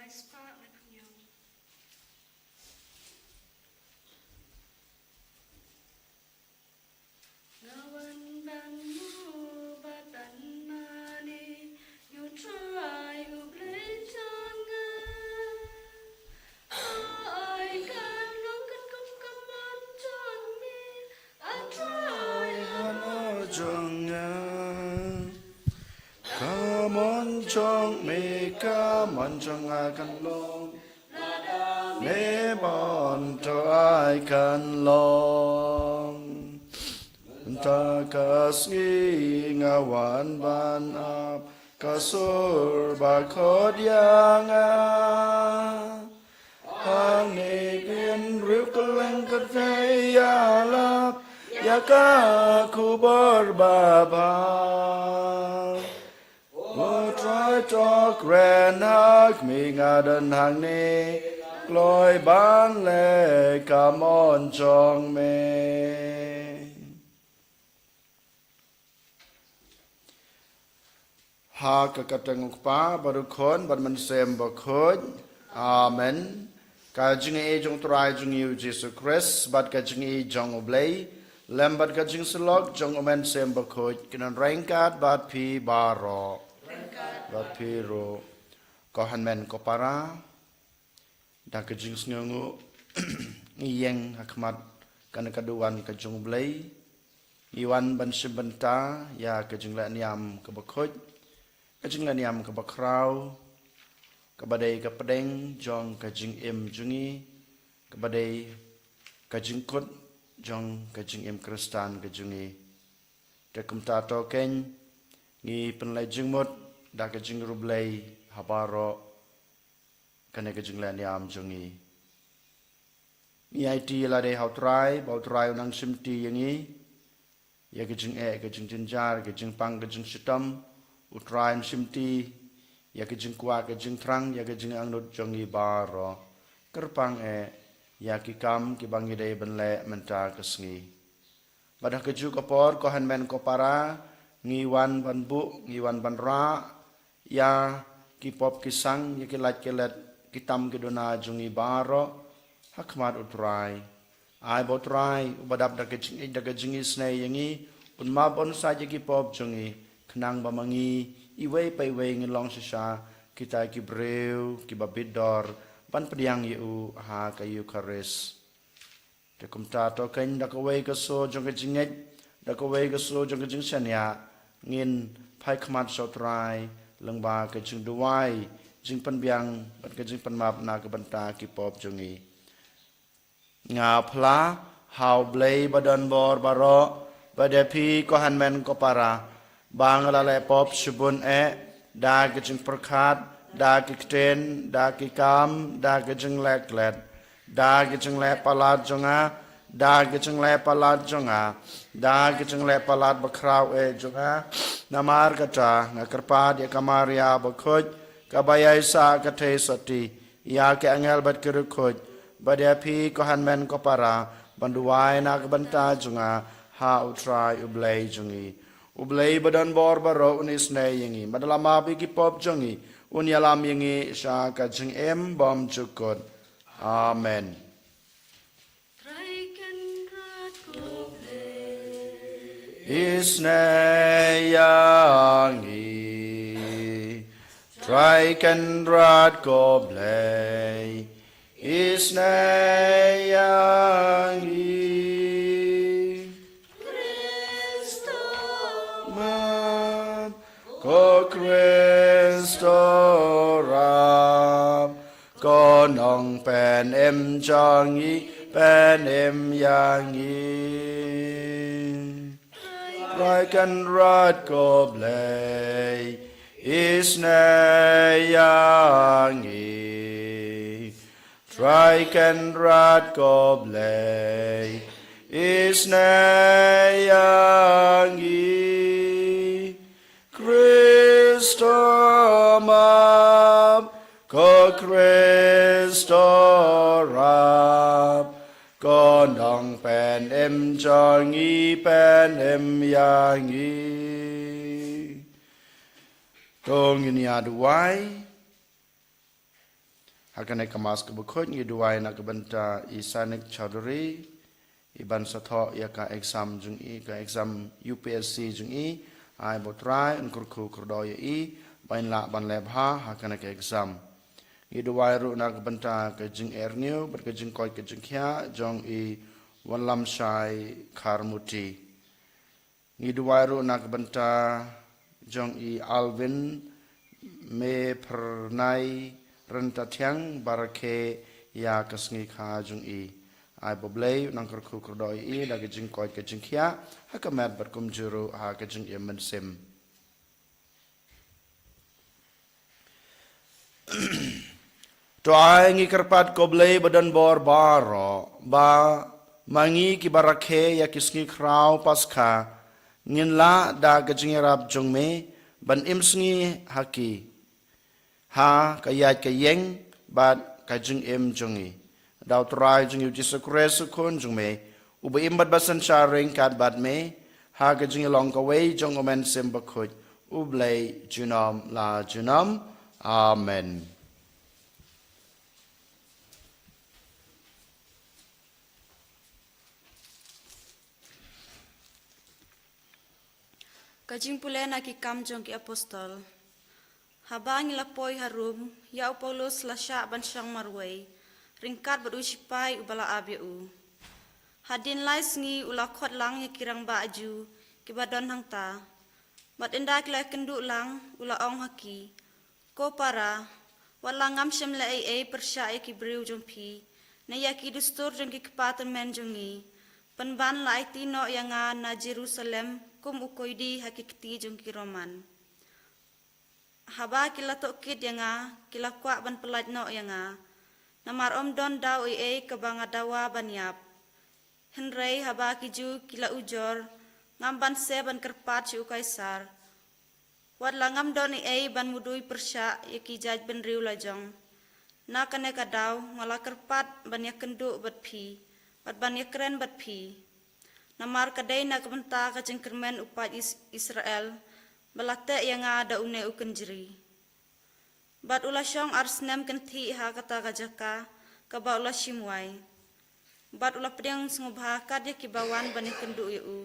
Spark with you. Ngawan banmu batan mani, you try to play jangan. I can look at come on John me. I try Hano jongnya Come on jong me come on jong akan long Me bon to I can long Ta kasngi ngawan ban ap kasur bakod yang Hang negin rukul kat yalap Yaka ku berbaba Try talk renak mi ngadan hang ni Kloi ban le kamon chong me Ha kakatang ukpa baru kon ban man sem bakod Amen Kajing e jong try jong yu Jesus Christ bat kajing e jong oblay Lembat kajing selok jong omen sem bakod kinan rengkat bat pi baro bat pi ro kohan men kopara da kajing sngungu ngiyeng hakmat kana kaduan kajong oblay iwan ban sebenta ya kajing la niam ke bakod kajing la niam ke bakrau kabadai kapedeng jong kajing im jungi kabadai kajing kot jong kajing im kristan kajungi tekum tato ken ngi penlai jingmut da kajing rublai habaro kane kajing lan yam jungi ni IT la de bau try nang simti yangi ya kajing kajing jinjar kajing pang kajing sitam utrain simti ya kajing kwa kajing trang ya kajing angnut jongi baro kerpang ya kikam kibangi dai benle menta kesngi badah keju kopor kohan men kopara ngiwan banbu ngiwan banra ya kipop kisang ya kilat kilat kitam kidona jongi baro hakmat utrai ai botrai ubadap da kajing isnai yangi unmabon saja kipop jongi kenang bamangi iwei pai wei ngilong sisa kita ki breu ki babidor ban pediang yu ha kayu karis tekum tato ken da kawei kaso jong kajinget da kawei kaso jong kajing sanya ngin pai khmat sotrai lengba kajing duai jing penbiang ban kajing penmap na ke benta ki pop jongi nga phla hau blei badan bor baro badepi ko hanmen ko para bangla le pop subun da kajing perkat da kikten da kikam da kajing leklet da kajing le palat jonga da kajing le palat jonga da kajing le palat bakrau jonga namar kata ngakerpad ya kamaria bakhoj kabayai sa kathe sati ya ke angel bat kerukoj badapi kohan men kopara banduai na kebanta jonga ha utrai ublai jongi ublai badan bor baro unis ne yangi madalama bi ki pop jongi unyalam yangi sha kajing bom cukut amen isne yangi traikan rat goblay isne yangi Ko Kristo Ram Ko nong pen changi pen yangi Rai kan rat ko blay isne yangi Try kan rat ko blay isne yangi Kristo mab, ko Kristo rab, ko nong pen changi pen yangi. Tong ini aduai, Hakanai kamas kebukhut ngiduai nak kebenta isanik chaudhary iban satho ya ka exam jung i ka exam UPSC jung i ai botrai unkurku kurdoy i bain la ban lebha hakanai ka exam ngiduai ru nak kebenta ka jing erniu ber ka jing koi ka jing khia jong i wanlam shai kharmuti ngiduai ru nak kebenta jong i Alvin me pernai renta tiang barake ya kasngi kha jung i ai boblei nang kurku kurdoi i lagi jing koi ke jing khia ha kamat berkum juru ha ke jing i mensim to ai ngi kerpat koblei badan bor baro ba mangi ki barake ya kisngi krau paskha ngin la da ke jing rap jung me ban imsngi haki ha kayat kayeng bat kajing em jungi daw try jung yu Jesus Christ kun jung me uba imbat basan sharing kat bat me ha kajing long ka way jung omen sim bakut ublay junam la junam amen Kajing pula na ki kam jong ki apostol. Habang ilapoi harum, yau Paulus lasya ban syang marway, ringkat berusipai ubala abiu. Hadin lai sengi ula khot lang ya kirang baju, kibadon hang ta. Bat inda kila kenduk lang, ula ong haki. Ko para, wala ngam syam la ai persya ya ki briu jompi, na ya ki dustur jong ki kepatan men jongi. Penban la ai tino yang na Jerusalem, kum ukoidi hakikti jong ki Roman. Haba kila tokit yang kila kuak ban pelaj no yang namar om don daw kabang dawa banyap henrei haba kiju kila ujor ngam ban se ban kerpat ci kaisar wad langam don ban mudui persya yaki jaj ben riu lajong na kane kadaw ngala kerpat ban kenduk bat phi bat ban keren bat phi namar kadai na kebenta ka jengkermen upat Israel balate yang ada une uken jeri. Bat ula syong arsnem kenti ha kata kajaka kaba ula shimwai. Bat ula pedang sengubha kadya kibawan bani kendu yu.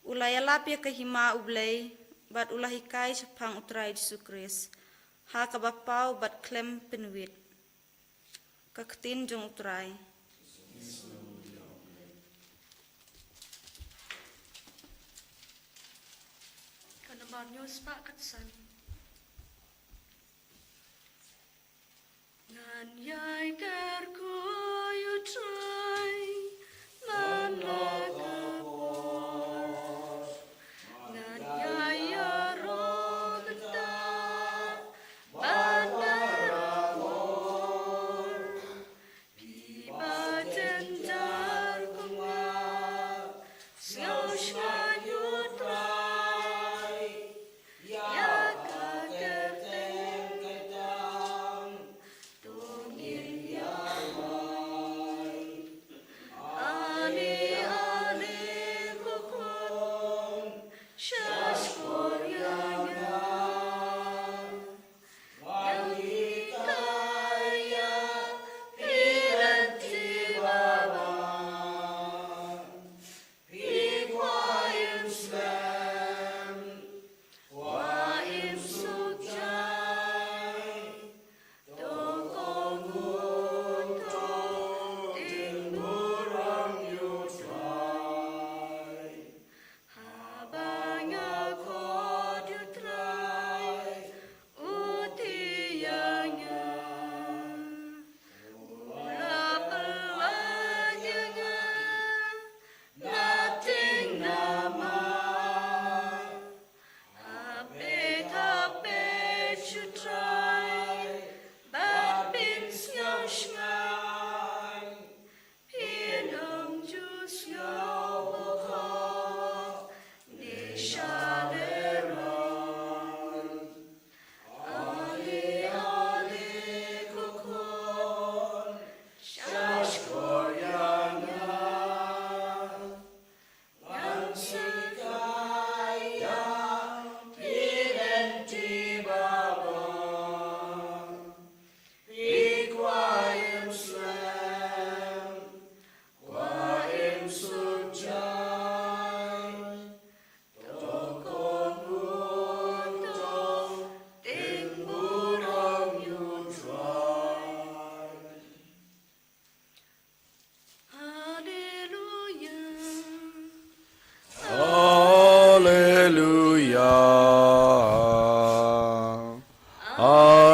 Ula yalap ya kahima ublay bat ula hikai sepang utrai Yesus Kristus. Ha kaba pau bat klem penwit. Kaktin jong utrai. News Pak Katsan Ngan yai kerku yu try Man lagapor Ngan yai yaro geta Bandaramor Piba jenjar kunga Siau shkan yu try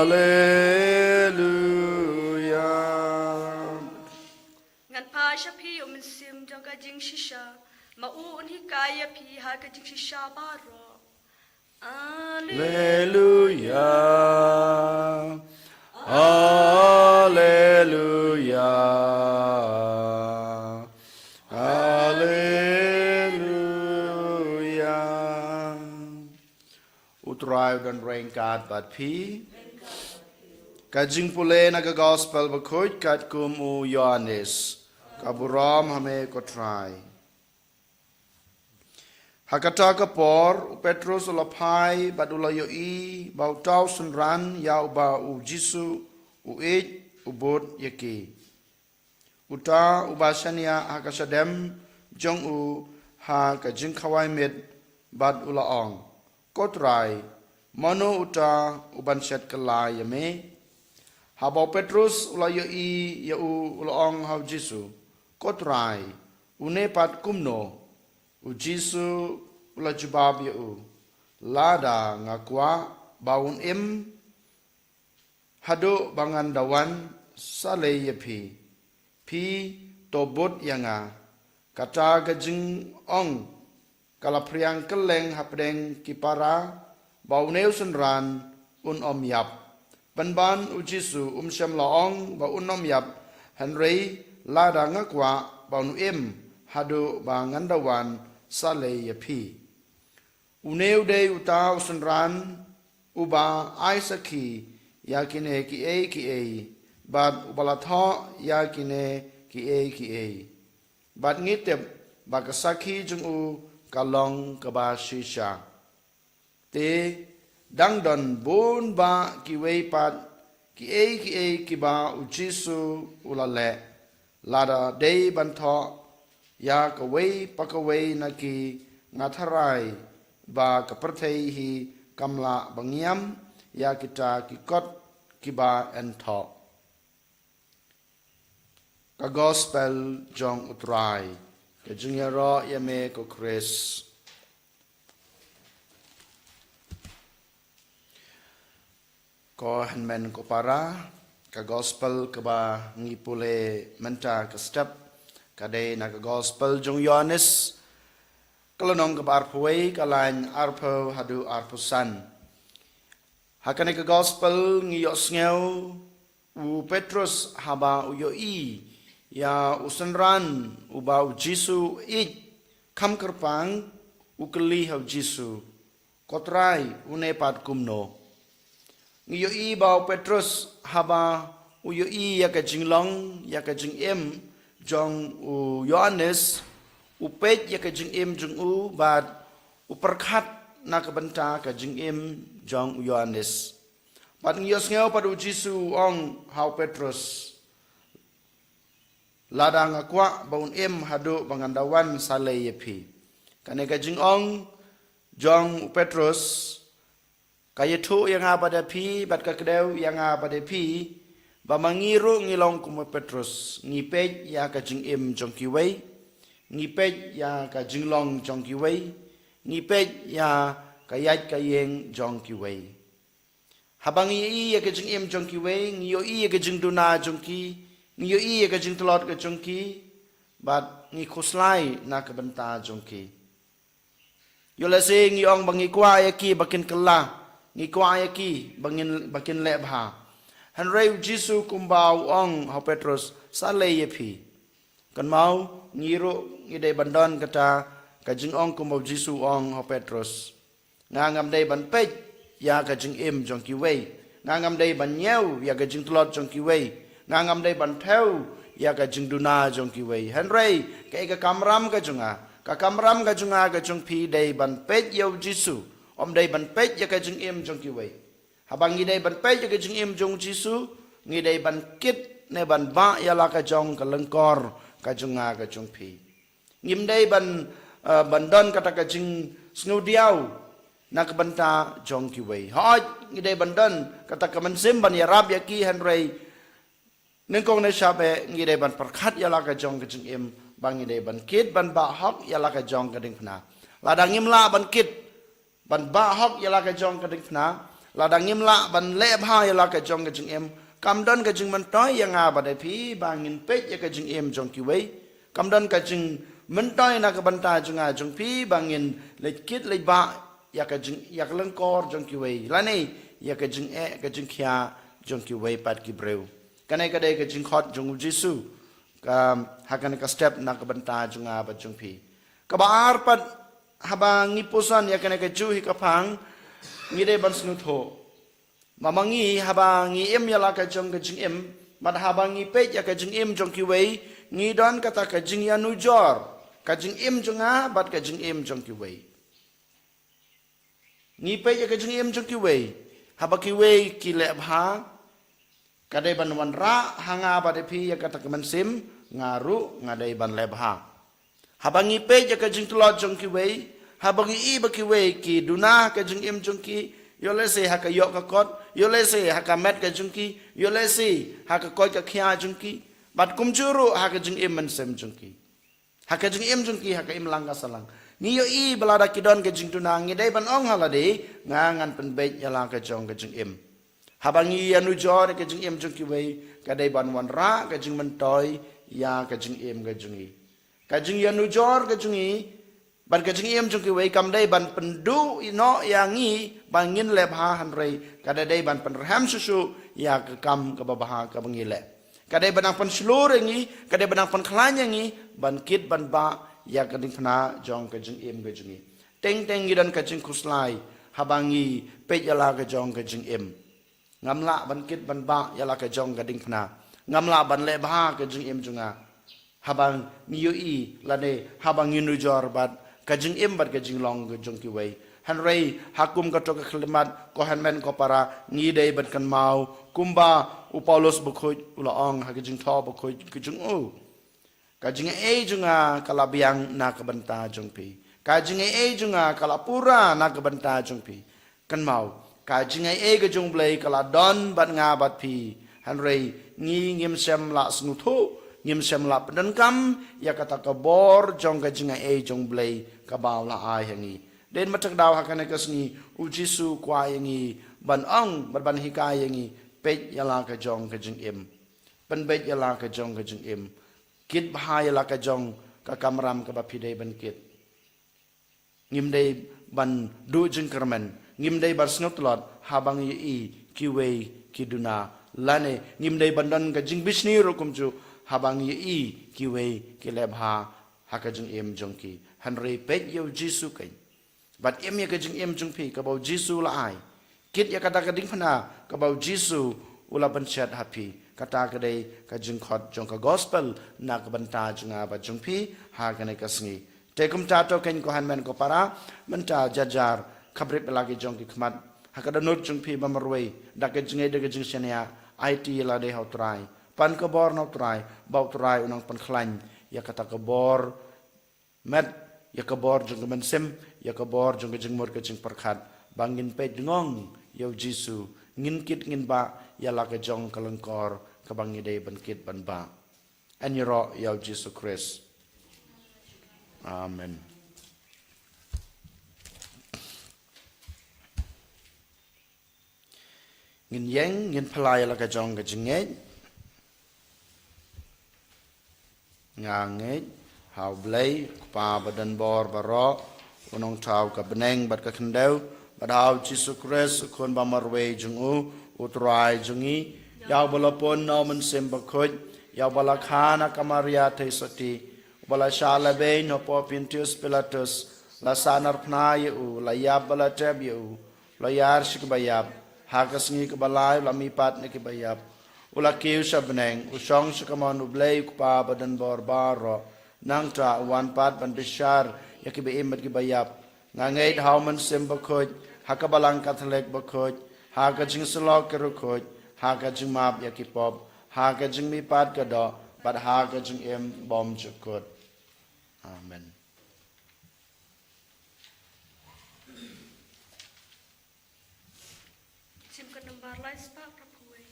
Hallelujah. Ngan pa siya pi uminsim jang ka jing shisha. Mauun hikaya pi ha ka jing shisha baro. Hallelujah. Hallelujah. Hallelujah. Utrai dan rengkat bat pi. Kajing pule naga gospel bakut kat kum u Yohanes. Kaburam hame kotrai. Hakata kapor u Petrus ulapai badula yoi bau tau sunran ya uba u Jisu u ej u bot yaki. Uta ubasania hakasadem jong u ha kajing kawai med bad ulaong. Kotrai mano uta uban set kelai yame. Habau Petrus ulayo I ya u ulaong hau Jisu. Kotrai une pat kumno u Jisu ulajubab ya u. Lada ngakwa baun im hado bangan dawan sale ya pi. Pi tobot yanga kata gajing ong kalapriang keleng hapdeng kipara bauneu sunran un om yap. Banban u Jisu syam laong ba unom yap Henry lada ngakwa ba nu im hadu ba ngandawan sale yapi. Uneu de uta usunran uba aisaki yakine ki e bad ubalatha yakine ki e bad ngitep ba kasaki jung u kalong kaba shisha te dang don bon ba ki wei pat ki e ba u Jisu ulale lada dei ban tho ya ka wei pa ka wei na ki ngatharai ba ka perthei hi kamla bangiam ya kita ki kot ki ba en tho ka gospel jong utrai ka jingya ro yame ko Chris. Ko hanmen ko para ka gospel ka ba ngipule menta ka step kade na ka gospel jong Yohanes kalonong ka arpoi kalain arpo hadu arpusan hakane ka gospel ngiyo sngew u Petrus haba u yoi ya usanran u ba u Jisu ik kam kerpang u keli hau Jisu kotrai une pat kumno ngiyo I bau Petrus haba u yo I ya ka jinglong ya ka jing em jong u Yohanes u pet ya ka jing em jong u bad u perkhat na ka banta ka jing em jong u Yohanes bad ngiyo ngeo pad u Jisu ong hau Petrus ladang akwa baun em hadu bangandawan sale yepi kane ka jing ong jong u Petrus kaya tu yang pada pi bat kakdeu yang pada pi ba mangiru ngilong kumu Petrus ngipej ya ka jing im jong kiwei ngipej ya ka jinglong jong kiwei ngipej ya ka yat ka yeng jong kiwei habang I ya ka jing im jong kiwei ngiyo I ya ka jing duna jong ki ngiyo I ya ka jing telot ka jong ki bat ngi kuslai na ka benta jong ki yo la se ngiyong bangi kwa ya ki bakin kala ngi kwaya ki bakin lebha hanrei Jisu kumbau ong ha Petrus sale yepi kan mau ngiro ngidai bandon kata kajing ong kumbau Jisu ong ha Petrus ngangam dei ban pej ya kajing im jong ki wei ngangam dei ban nyeu ya kajing telot jong ki wei ngangam dei ban theu ya kajing duna jong ki wei hanrei ke ka kamram ka junga ka kamram ka junga ka jong pi dei ban pej yau Jisu om dei ban pej ya ka jing im jong ki wei habang ngi dei ban pej ya ka jing im jong Jisu ngi dei ban kit ne ban ba ya la ka jong ka lengkor ka junga ka jong pi ngim dei ban don kata ka jing snu diau na ka banta jong ki wei ha ngi dei ban don kata ka man sim ban ya rab ya ki han rei neng kong ne shabe ngi dei ban perkhat ya la ka jong ka jing im bang ngi dei ban kit ban ba hok ya la ka jong ka ding phna la dang ngim la ban kit ban ba hok ya la ka jong ka ding phna ladangim la ban le bha ya la ka jong ka jing em kam don ka jing man toy yang a ba de phi bangin pet ya ka jing em jong ki wei kam don ka jing man toy na ka ban ta jong a jong phi bangin le kit le ba ya ka jing ya ka leng kor jong ki wei la nei ya ka jing e ka jing khia jong ki wei pat ki breu kanai ka de ka jing khot jong jisu hakan ka step na ka ban ta jong a ba jong phi ka ba ar pat habang ngipusan ya kanai ka ju hi ka phang ngi de ban snu tho mamangi habangi em ya la ka jong ka jing em mat habangi pe ya ka jing em jong ki wei ngi don kata ka jing ya nu jor ka jing em jong a bat ka jing em jong ki wei ngi pe ya ka jing em jong ki wei habaki wei ki le bha ka de ban wan ra hanga ba de phi ya kata ka man sim ngaru ngadai ban le bha habangi pe ya ka jing tulot jong ki wei habangi i ba ki wei ki duna ka jing em jong ki yo le se haka yok ka kot yo le se haka met ka jungki yo le se haka koi ka khia jungki bat kum churu haka jung em man sem jungki haka jung em jungki haka im lang ka salang ni yo i balada kidon ka jung tunang ngi dai ban ong halade ngangan pen bet ya lang ka jong ka jung em habangi anu jor ka jung em jungki wei ka dai ban wan ra ka jung man toy ya ka jung em ka jungi ka jung anu jor ka jungi ban ka jing em jung ki wei kam dai ban pendu ino yangi bangin le bha han rei ka dai ban pen ram susu ya ka kam ka ba ka bangi le ka dai ban pen slur ngi ka dai ban pen khlan ngi ban kit ban ba ya ka ding phna jong ka jing em ka jungi teng teng gidan ka jing khuslai habangi pe yala ka jong ka jing em ngamla ban kit ban ba yala ka jong ka ding phna ngamla ban le bha ka jing em junga habang niyo i lane habang inu jor bat kajing em bat kajing long jong ki wei han rei hakum ka to ka khlemat ko han men ko para ngi dei bat kan mau kumba u paulos bu khoi ula ong ha kajing tho bu khoi kajing u kajing e junga kala biang na ka banta jong pi kajing e junga kala pura na ka banta jong pi kan mau kajing e ka jong blai kala don bat nga bat pi han rei ngi ngim sem la snu tho ngim sem la pen kam ya kata ka bor jong ka jinga e jong blai ka baw la ai hangi den matak daw hakane kasni u jisu kwa yangi ban ong ban hikai yangi pe yala ka jong ka jing em ban bet yala ka jong ka jing em kit bha yala ka jong ka kamram ka ba phidei ban kit ngim dei ban du jing kermen ngim dei ban snot lot habang yi ki wei ki duna lane ngim dei ban don ka jing bisni ro kum ju habang yi ki wei ki le bha haka jing em jong ki han rei pet yo jisu kai bat em ya ka jing em jong pi ka bau jisu la ai kit ya kata ka ding phana ka bau jisu ula ban chat happy kata ka dei ka jing khot jong ka gospel na ka ban ta junga ba jong pi ha ka ne ka sngi te kum ta to ken ko han men ko para man ta jajar khabrip lagi jong ki khmat ha ka da not jong pi ba marwei da ka jing e da ka jing senia it la de how try pan ka bor no try bau try unang pan khlan ya kata ka bor met ya ka bor jong men sem ya ka bor jong jing mor ka jing perkhat bangin pe ngong yo jisu ngin kit ngin ba ya la ka jong ka lengkor ka bangi dei ban kit ban ba an yoro yo jisu Christ amen ngin yang ngin phalai la ka jong ka jing nganget hau blai pa badan bor baro unong tau ka beneng bat ka khendeu bat hau jisu Christ kon ba marwe jungu utrai jungi yaw balapon no man sem ba khoj yaw bala khana kamaria thai sati bala shala be no po pintius pilatus la sanar phna yu la yab bala tab yu la yar shik bayab hakas ngi ka balai la mi pat ne ki bayab ula kiu sabneng usong sakamon ublay kupa badan bor baro nang tra wan pat ban bishar yakibe imat ki bayap ngangait hauman sim bakoj hakabalang kathalek bakoj haka jing salok kerukoj haka jing map yakipop haka jing mi pat kado but haka jing im bom chukot amen Simkan nembar lais pak prapuai.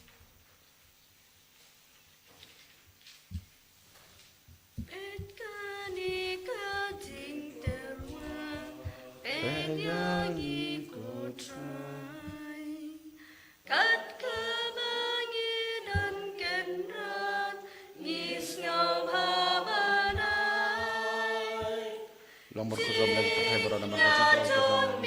Petkani kajing terwa, penyanyi kutrai. Long berkuram lagi terhai berada maka jengkau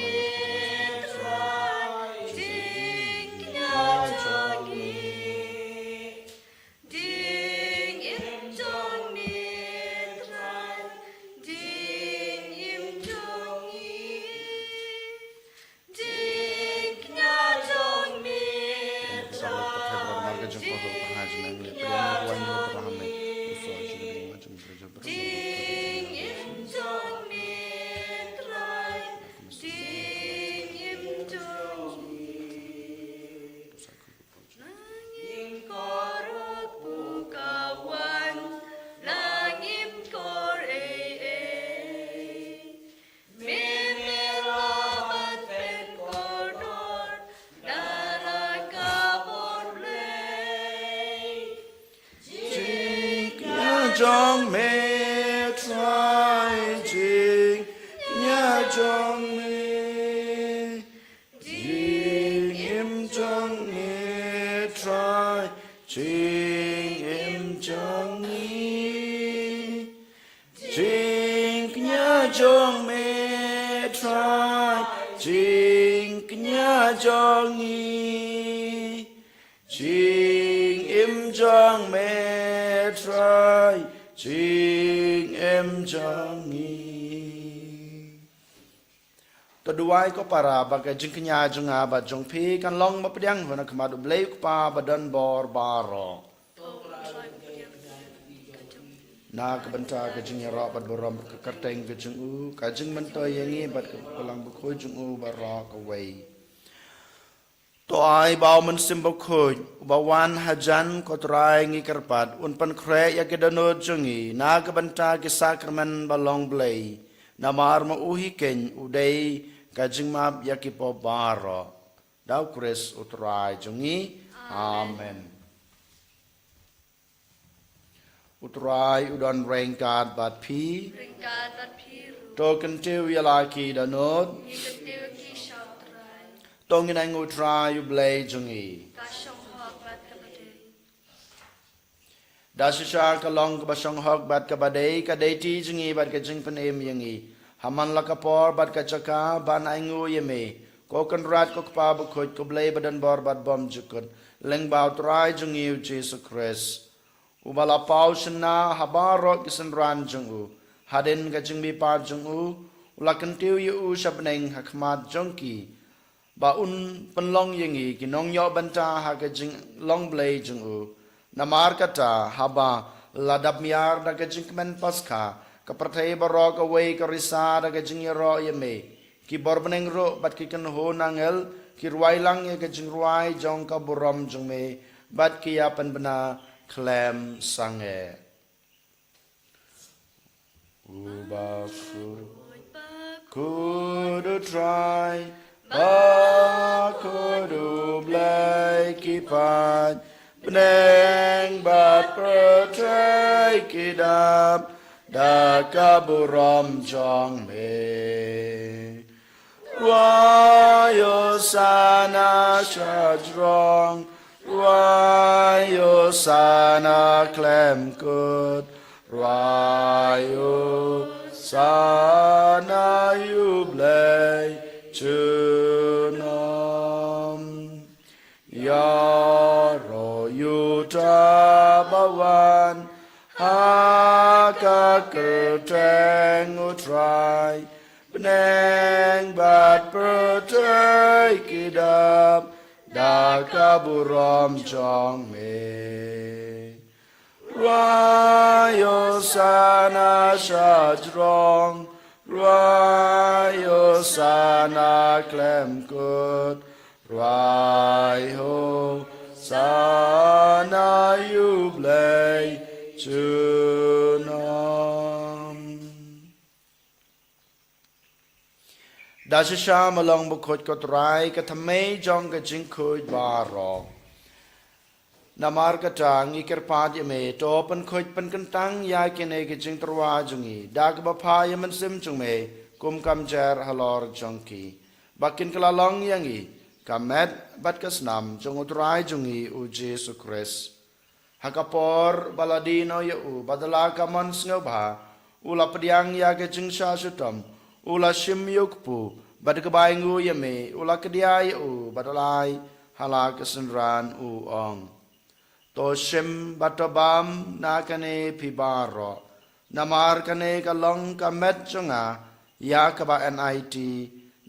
Trong mê trai chính nhà trong mê chính im trong mê trai chính im trong mê chính nhà trong mê trai chính nhà trong mê chính im trong mê trai chính em jangi Keduai ko para baga jingknya junga ba jongpi kan long ma pediang hona kemadu blei pa badan bor baro na kebenta ke jingnya ro bad borom ke kerteng ke jungu ka jing mentoy yangi bad ke pelang buku jungu baro ka wei Toai bau mensimbok khoi bawan hajan kotrai ngi kerpat unpan kre ya kedano jungi na kebenta ke sakramen balong blei namar ma uhi ken udai kajing map ya ki po baro dau kres utrai jungi amen utrai udon rengkat bat pi to kentiu ya laki danot Tongin ang utrai ublay jungi. Dasisha kalong kabasong hok bat kabadei kadeti jungi bat kajing panem yangi. Haman lakapor bat kachaka ban aingu yeme. Kokan rat kokpa bukut kublay badan bor bat bom jukut. Leng bau trai jungi u Jesu Christ. Ubala pau sena habarok kisenran jungu. Hadin kajing bipa jungu. Ulakantiu yu sabneng hakmat jongki. Baun penlong yengi kinong yo banta ha kajing long blay jungu namar kata haba ladap miar da kajing kemen paska kapertai barok away karisa da kajing yero yeme ki borbeneng ro bat ki kan ho nangel ki ruai lang ye kajing ruai jong ka buram jung me bat ki yapan bena klem sange ubaku kudu try Bakudu blai kipan Beneng bat pertrai kidap Dakaburam jong me Ruayo sana shajrong Ruayo sana klem kut Ruayo sana yublai Chunam Yaro Yuta Bawan Haka Kerteng Utrai Beneng Bat Pertrai Kidap Dakaburam Jong Me Rayo Sana Shajrong Ruayo sana klem kut Ruayo sana yublay chunam Dasisha malong bukut kot rai katamay jong ka jingkud baro Namar katang ikir pad yame topan khoj pan kantang ya kene ke jing terwa jungi dag bapa yaman sim jungi kum kam jar halor jongki bakin kalalong yangi kamet bat kasnam jong utrai jungi u Jesu Christ hakapor baladino ya u badala kaman snobha ula pediang ya ke jing sha shutam ula shim yukpu bad ke baingu yame ula kediai u badalai hala kesenran u ong to shim batabam na kane pibaro namar kane kalong kamet jonga ya ka ba NIT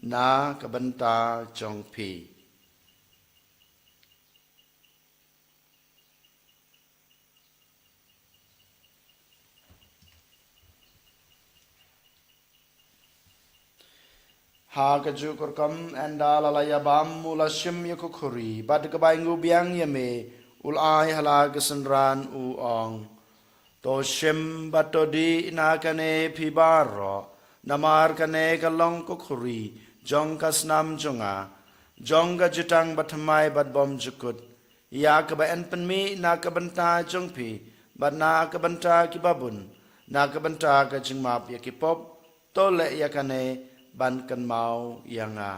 na kabanta jong pi ha ka ju kor kam anda la ya bam mula shim ya ko khuri bad ka bai ngu biang ya me ul ai hala ka sanran u ong to shim batodi na kane phi baro namar kane ka long ko khuri jong ka snam jonga jong ga jutang batmai bad bom jukut ya ka ba en pen mi na ka banta jong phi bad na ka banta ki babun na ka banta ka jing map ya ki pop to le ya kane ban kan mau yang a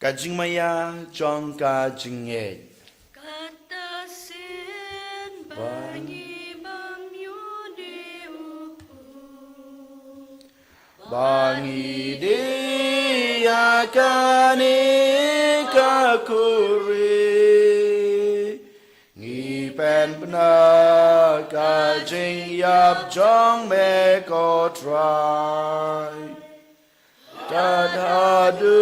kajing maya jong kajing e kata sin bagi bang yudi bangi dia kani kakuri ngi pen pna kajing yap jong me ko try Tadadu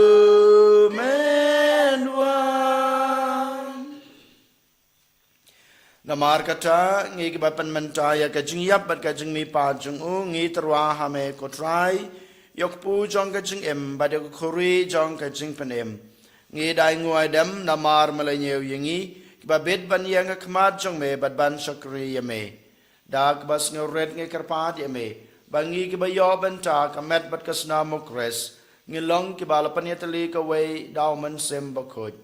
menwan Namar kata ngi bapan mentaya kajing yap bat kajing mi pa jung u ngi terwa hame ko try yok pu jong kajing em bat yok khuri jong kajing pen em ngi dai nguai dem namar malanyew yengi ba bet ban yang khmat jong me bat ban sakri yame dak bas ngoret ngi karpat yame bangi ki bayo banta kamet bat kasna mokres ngilong ki bala panyatali ka way daw man sem bakod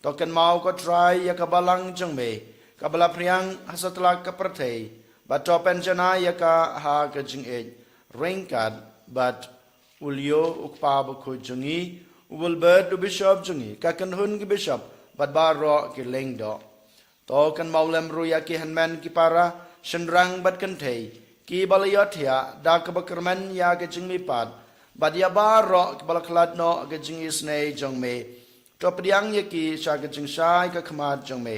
token mau ko try ya kabalang jong me kabala priang hasatla ka pratay bat topen jana ya ka ha ka jing e ringkat bat ulyo ukpa bakod jongi will bird to bishop jungi kakan hun ki bishop bat baro ki lengdo to kan maulem ruya ki hanman ki para shenrang bat kan thei ki balayot ya da ka bakerman ya ke jingmi pat bat ya baro ki balaklat no ke jing isne jongme to pdiang ye ki sha ke jing shai ka khmat jongme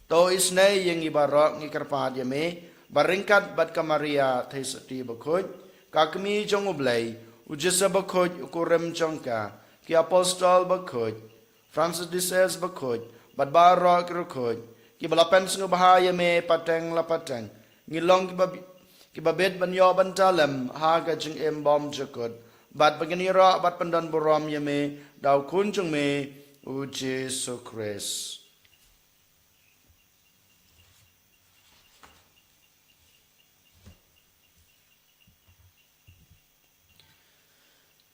to isne yengi baro ngi karpat ya me baringkat bat ka maria theisati bakhoj kakmi jong ublai ujisa bakhoj ukurem jongka ki apostol bakhoj Francis de Sales bakhoj bat baro ki rukhoj ki balapen sungu bahaya me pateng la pateng ngilong ki babet ban yo ban talem ha ga jing em bom jukut bat bagani ra bat pandan borom ye me daw kun jung me u Jesu Christ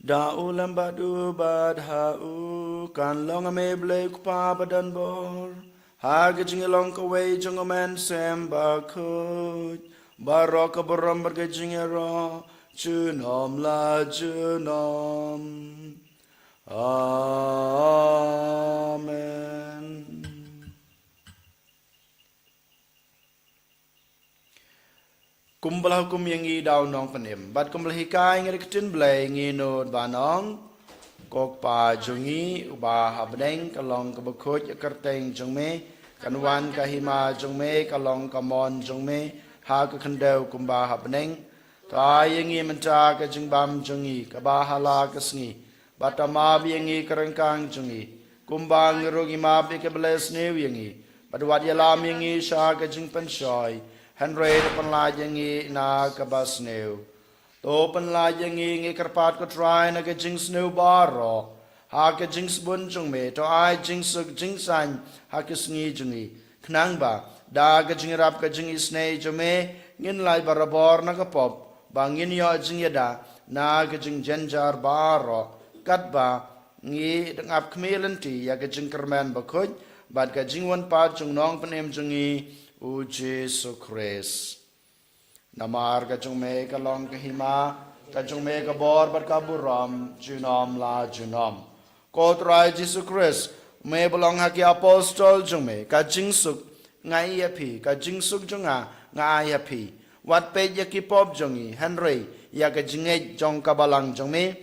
da ulam badu bad ha u kan long me ble pa badan bor ha ga jing long ko we jung men sem ba khoj barok borom ga jing ro chunom la chunom amen kumbal hukum yang i daw nong panim bat kumbal hikai ngari ketin blay ngi no banong kok pa jungi uba habdeng kalong kabakoj akarteng jungme kanwan kahima jungme kalong kamon jungme ha ka khandau kumba habdeng tai ngi menta ka jingbam jungi kabahala kasngi batama biengi kerengkang jungi kumbang rogi ma be ke bless new yengi badwat yalam yengi sha ka jingpan shoy Henry pan la yengi na kabas new to pan la yengi ngi karpat ko try na ke jing snow baro ha ke jing bun jung me to ai jing suk jing san ha ke sngi jungi knang ba da ke jing rap ke jing isne jume ngin lai barabor na ka pop bangin yo jing yada na ke jing jenjar baro kat ba ngi dengap kmelanti ya ke jing kerman ba khoj bat ke jing wan pa jung nong panem jungi u Jesu Christ namar ka jung me ka long ka hima Kajung me kabor bat kaburam junom la junom. Ko trai Jesus Christ me belong haki apostol jung me kajing suk ngai yapi kajing suk junga ngai yapi. Wat pe yaki pop jongi Henry ya kajing jong kabalang jung me.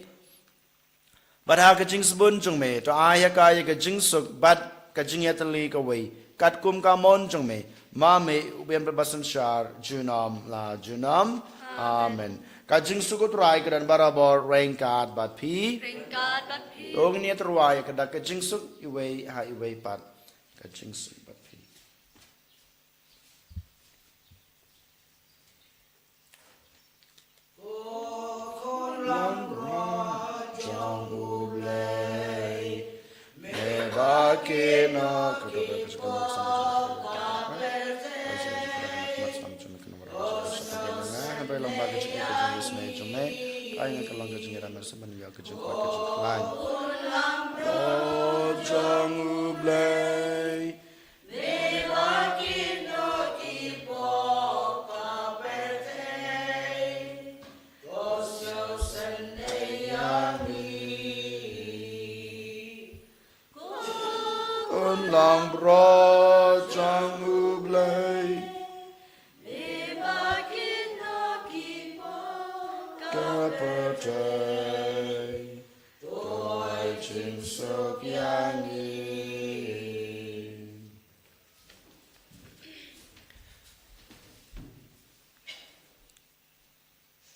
Bat ha kajing sabun jung me to aya ka ya kajing suk bat kajing yatali kawai kat kum kamon jung me ma me uben berbasan syar junam la junam amen kajing suk utrai kedan barabor rengkat bat pi Ringkat bat pi. ong ni terwai kedak kajing suk iwei ha iwei pat kajing suk bat pi Bakina lang bro chang ublay kapatay toy chin sok yang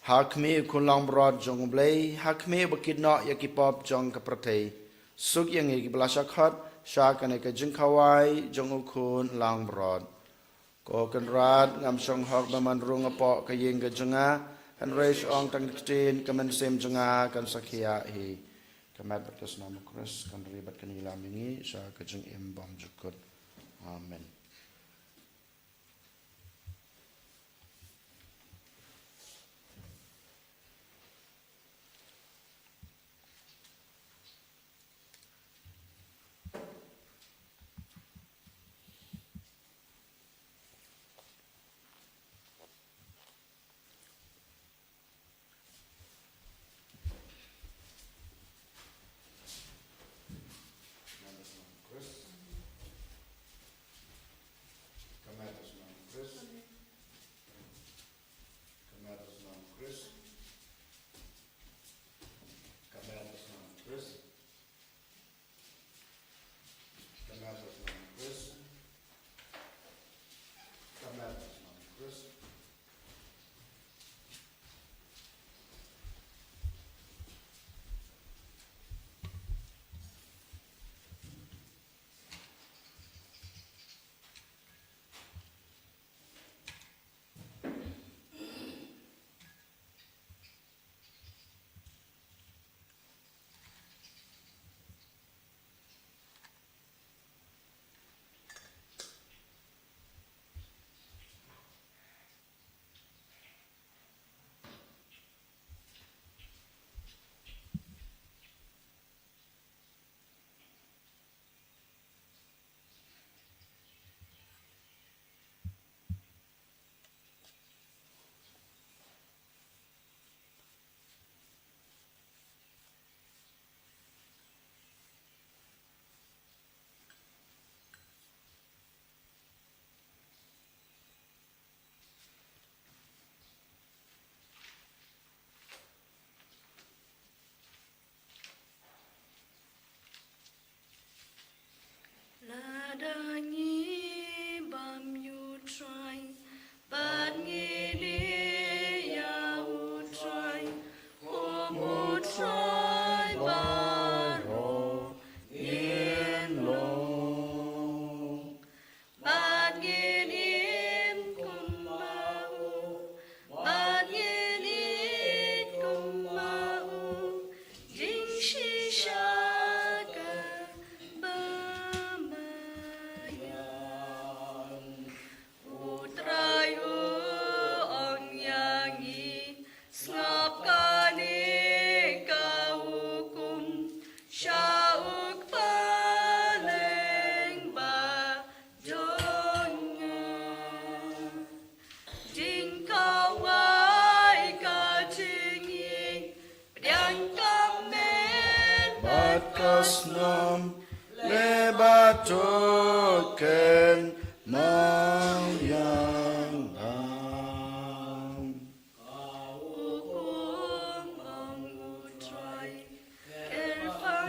hakmi kun lang bro jong ublay hakmi bakit no yakipop jong kapatay suk yang ikiblasakhat Syakane ka jingkawai jong ukun lang brod. Ko kan rad ngam song hok baman rung apo ka ying ka jenga han reis ong tang tin kamen sem jenga kan sakia hi. Kamat berkas nama Kristus kan ribat kan ilamingi sa ka jeng imbam jukut. Amen.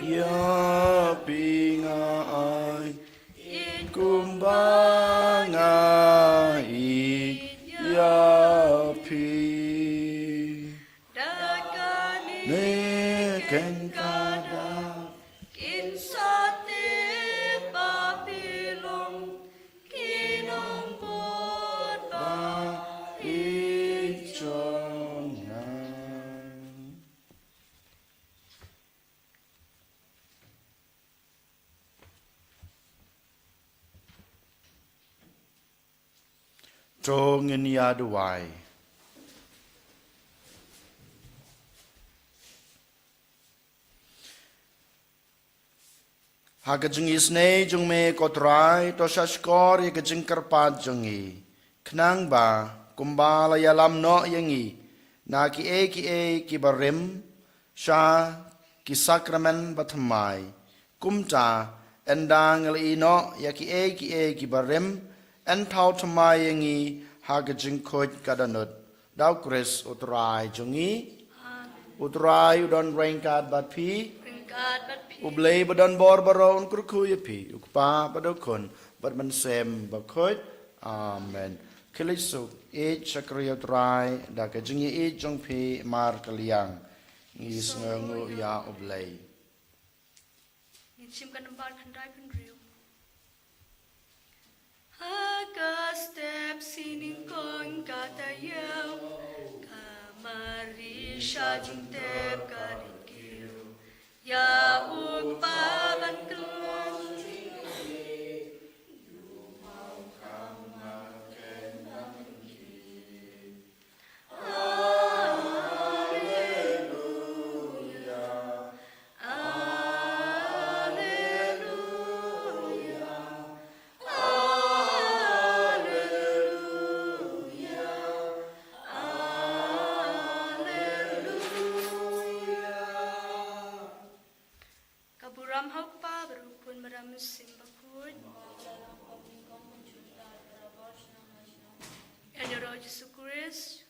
ya pingai kumbangai ya pi Dagani neken kada Kinsate Babylon Kinong Bodba ijongan. Jongin yaduai. Hakajung isne jung me kotrai to shashkor ye kajung karpat jungi. Knang ba kumbala yalam no yangi. Na ki e ki barim sha ki sakramen bathamai. Kumta endang li no ya ki e ki barim en tau thamai yangi hakajung khoj kadanut. Dau kris utrai jungi. Utrai udon rainkat bat pi. Ringkat Bat Pi Ublay badan bor baron kurkuya pi ukpa badokon bad man sem bakot amen kilisuk chakriya trai da ka jingi jong pi mar kaliang ngis ngu ya ublay Ngitsim Kanambar Khandai Pendriu Haga step sining kong kata yaw Kamari shajing tep karin kiru Ya ukpaban kelon Kaburam hauk pa berukun meram simbakun En Yesus Kristus